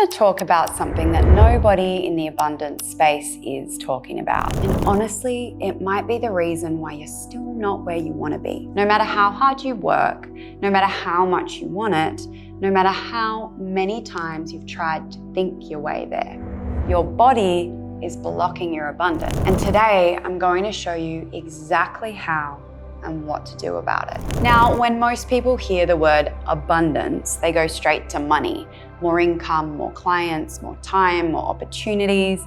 want to talk about something that nobody in the abundance space is talking about. And honestly, it might be the reason why you're still not where you want to be. No matter how hard you work, no matter how much you want it, no matter how many times you've tried to think your way there, your body is blocking your abundance. And today I'm going to show you exactly how and what to do about it. Now, when most people hear the word abundance, they go straight to money, more income, more clients, more time, more opportunities.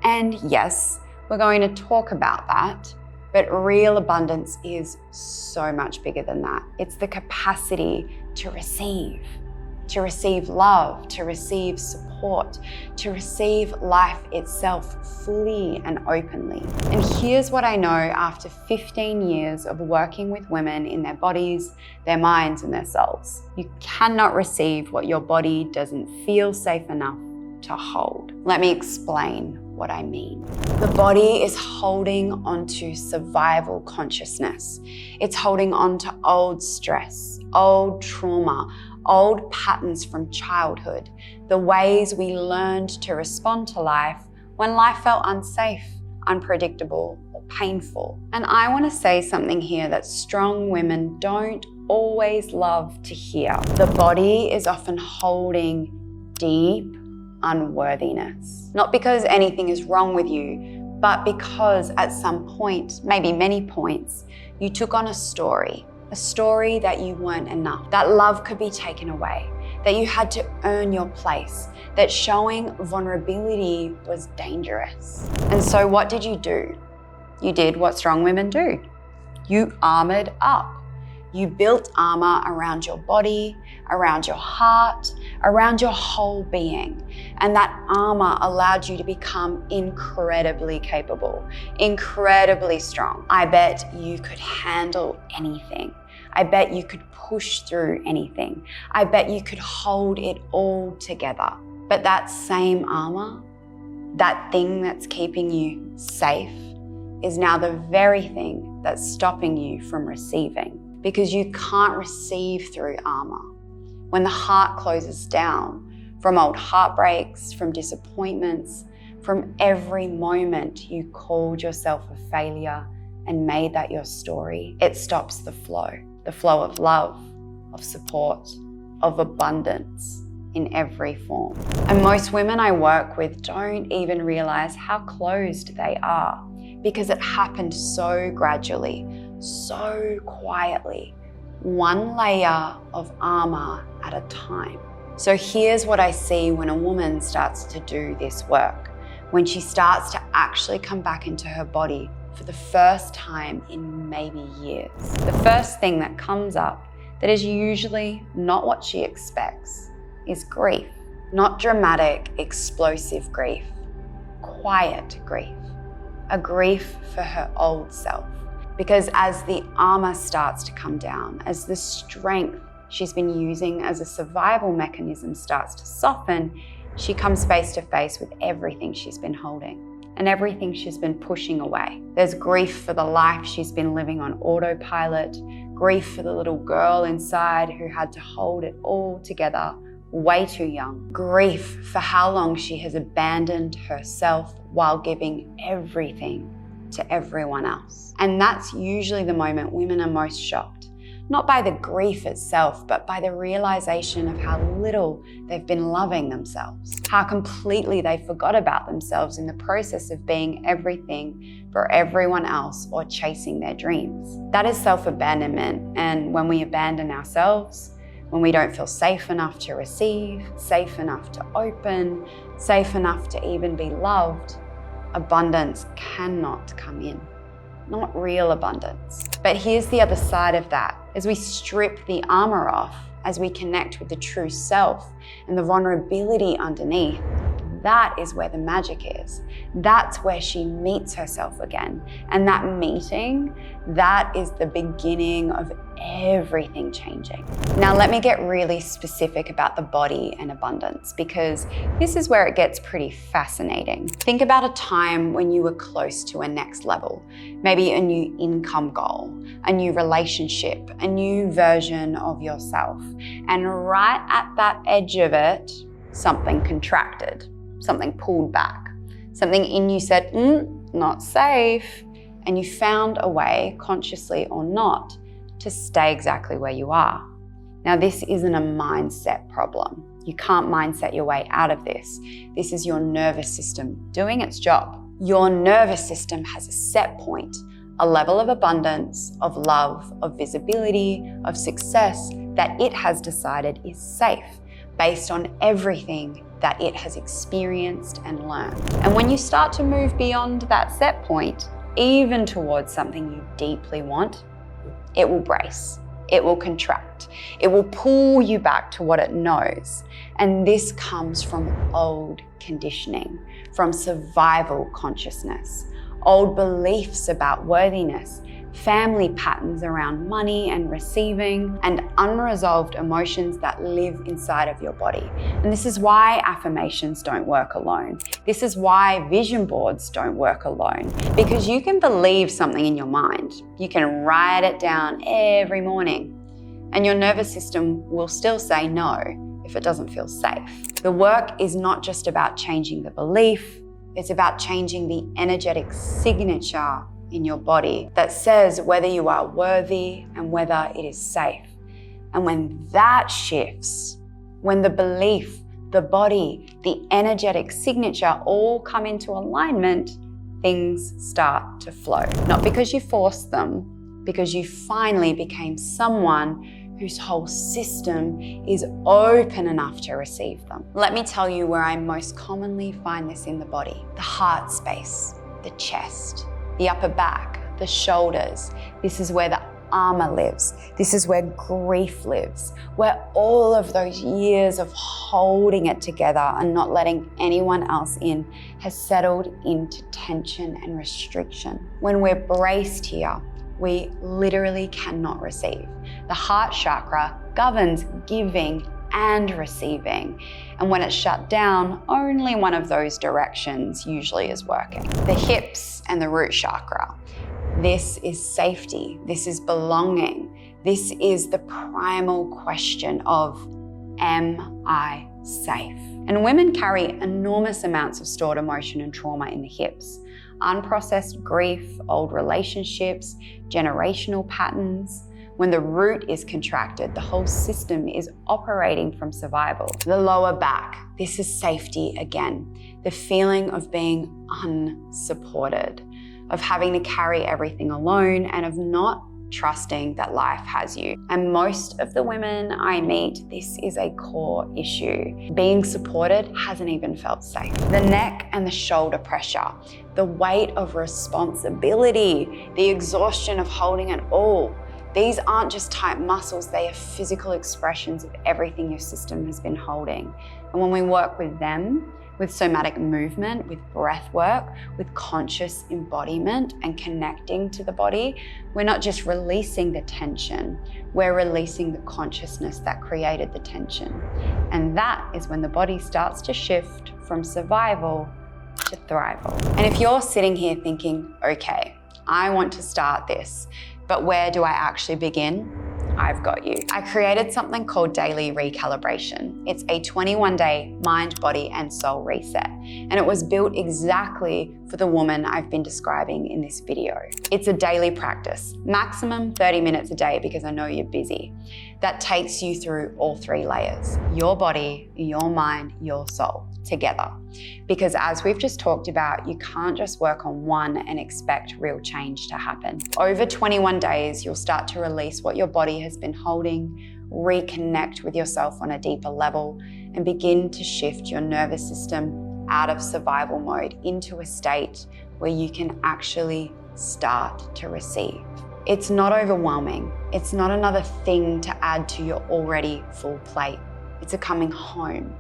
And yes, we're going to talk about that, but real abundance is so much bigger than that. It's the capacity to receive love, to receive support, to receive life itself fully and openly. And here's what I know after 15 years of working with women in their bodies, their minds, and their souls. You cannot receive what your body doesn't feel safe enough to hold. Let me explain what I mean. The body is holding onto survival consciousness. It's holding on to old stress, old trauma, old patterns from childhood, the ways we learned to respond to life when life felt unsafe, unpredictable, or painful. And I want to say something here that strong women don't always love to hear. The body is often holding deep unworthiness. Not because anything is wrong with you, but because at some point, maybe many points, you took on a story that you weren't enough, that love could be taken away, that you had to earn your place, that showing vulnerability was dangerous. And so what did you do? You did what strong women do. You armored up. You built armor around your body, around your heart, around your whole being. And that armor allowed you to become incredibly capable, incredibly strong. I bet you could handle anything. I bet you could push through anything. I bet you could hold it all together. But that same armor, that thing that's keeping you safe, is now the very thing that's stopping you from receiving. Because you can't receive through armor. When the heart closes down from old heartbreaks, from disappointments, from every moment you called yourself a failure and made that your story, it stops the flow of love, of support, of abundance in every form. And most women I work with don't even realize how closed they are because it happened so gradually, so quietly, one layer of armor at a time. So here's what I see when a woman starts to do this work, when she starts to actually come back into her body for the first time in maybe years. The first thing that comes up that is usually not what she expects is grief. Not dramatic, explosive grief, quiet grief, a grief for her old self. Because as the armor starts to come down, as the strength she's been using as a survival mechanism starts to soften, she comes face to face with everything she's been holding and everything she's been pushing away. There's grief for the life she's been living on autopilot, grief for the little girl inside who had to hold it all together way too young, grief for how long she has abandoned herself while giving everything to everyone else. And that's usually the moment women are most shocked, not by the grief itself, but by the realization of how little they've been loving themselves, how completely they forgot about themselves in the process of being everything for everyone else or chasing their dreams. That is self-abandonment. And when we abandon ourselves, when we don't feel safe enough to receive, safe enough to open, safe enough to even be loved, abundance cannot come in. Not real abundance. But here's the other side of that. As we strip the armor off, as we connect with the true self and the vulnerability underneath, that is where the magic is. That's where she meets herself again. And that meeting, that is the beginning of everything changing. Now, let me get really specific about the body and abundance, because this is where it gets pretty fascinating. Think about a time when you were close to a next level, maybe a new income goal, a new relationship, a new version of yourself. And right at that edge of it, something contracted, something pulled back, something in you said, not safe, and you found a way, consciously or not, to stay exactly where you are. Now, this isn't a mindset problem. You can't mindset your way out of this. This is your nervous system doing its job. Your nervous system has a set point, a level of abundance, of love, of visibility, of success that it has decided is safe based on everything that it has experienced and learned. And when you start to move beyond that set point, even towards something you deeply want, it will brace. It will contract. It will pull you back to what it knows. And this comes from old conditioning, from survival consciousness, old beliefs about worthiness, family patterns around money and receiving, and unresolved emotions that live inside of your body. And this is why affirmations don't work alone. This is why vision boards don't work alone, because you can believe something in your mind. You can write it down every morning, and your nervous system will still say no if it doesn't feel safe. The work is not just about changing the belief, it's about changing the energetic signature in your body that says whether you are worthy and whether it is safe. And when that shifts, when the belief, the body, the energetic signature all come into alignment, things start to flow. Not because you forced them, because you finally became someone whose whole system is open enough to receive them. Let me tell you where I most commonly find this in the body: the heart space, the chest, the upper back, the shoulders. This is where the armor lives. This is where grief lives, where all of those years of holding it together and not letting anyone else in has settled into tension and restriction. When we're braced here, we literally cannot receive. The heart chakra governs giving and receiving. And when it's shut down, only one of those directions usually is working. The hips and the root chakra. This is safety. This is belonging. This is the primal question of, am I safe? And women carry enormous amounts of stored emotion and trauma in the hips. Unprocessed grief, old relationships, generational patterns. When the root is contracted, the whole system is operating from survival. The lower back, this is safety again. The feeling of being unsupported, of having to carry everything alone, and of not trusting that life has you. And most of the women I meet, this is a core issue. Being supported hasn't even felt safe. The neck and the shoulder pressure, the weight of responsibility, the exhaustion of holding it all. These aren't just tight muscles, they are physical expressions of everything your system has been holding. And when we work with them, with somatic movement, with breath work, with conscious embodiment and connecting to the body, we're not just releasing the tension, we're releasing the consciousness that created the tension. And that is when the body starts to shift from survival to thrival. And if you're sitting here thinking, okay, I want to start this, but where do I actually begin? I've got you. I created something called Daily Recalibration. It's a 21-day mind, body, and soul reset. And it was built exactly for the woman I've been describing in this video. It's a daily practice, maximum 30 minutes a day because I know you're busy. That takes you through all three layers: your body, your mind, your soul together. Because as we've just talked about, you can't just work on one and expect real change to happen. Over 21 days, you'll start to release what your body has been holding, reconnect with yourself on a deeper level, and begin to shift your nervous system out of survival mode into a state where you can actually start to receive. It's not overwhelming. It's not another thing to add to your already full plate. It's a coming home.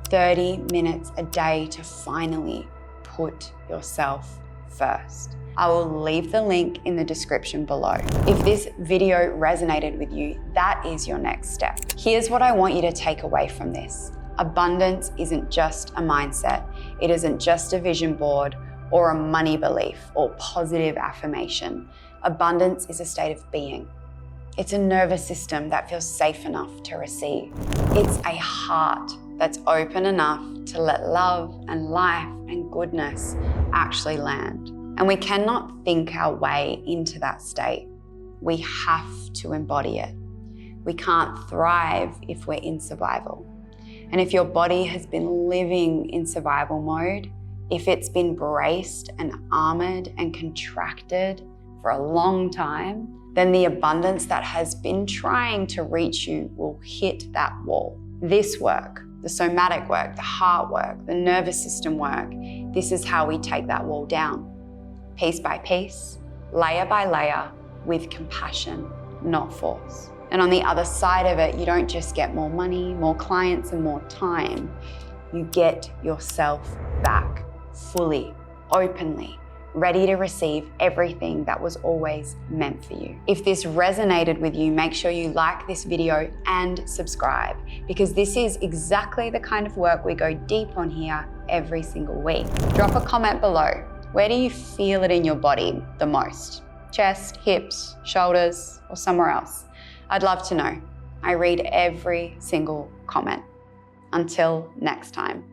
30 minutes a day to finally put yourself first. I will leave the link in the description below. If this video resonated with you, that is your next step. Here's what I want you to take away from this. Abundance isn't just a mindset. It isn't just a vision board or a money belief or positive affirmation. Abundance is a state of being. It's a nervous system that feels safe enough to receive. It's a heart that's open enough to let love and life and goodness actually land. And we cannot think our way into that state. We have to embody it. We can't thrive if we're in survival. And if your body has been living in survival mode, if it's been braced and armored and contracted for a long time, then the abundance that has been trying to reach you will hit that wall. This work, the somatic work, the heart work, the nervous system work, this is how we take that wall down. Piece by piece, layer by layer, with compassion, not force. And on the other side of it, you don't just get more money, more clients, and more time. You get yourself back fully, openly, ready to receive everything that was always meant for you. If this resonated with you, make sure you like this video and subscribe, because this is exactly the kind of work we go deep on here every single week. Drop a comment below. Where do you feel it in your body the most? Chest, hips, shoulders, or somewhere else? I'd love to know. I read every single comment. Until next time.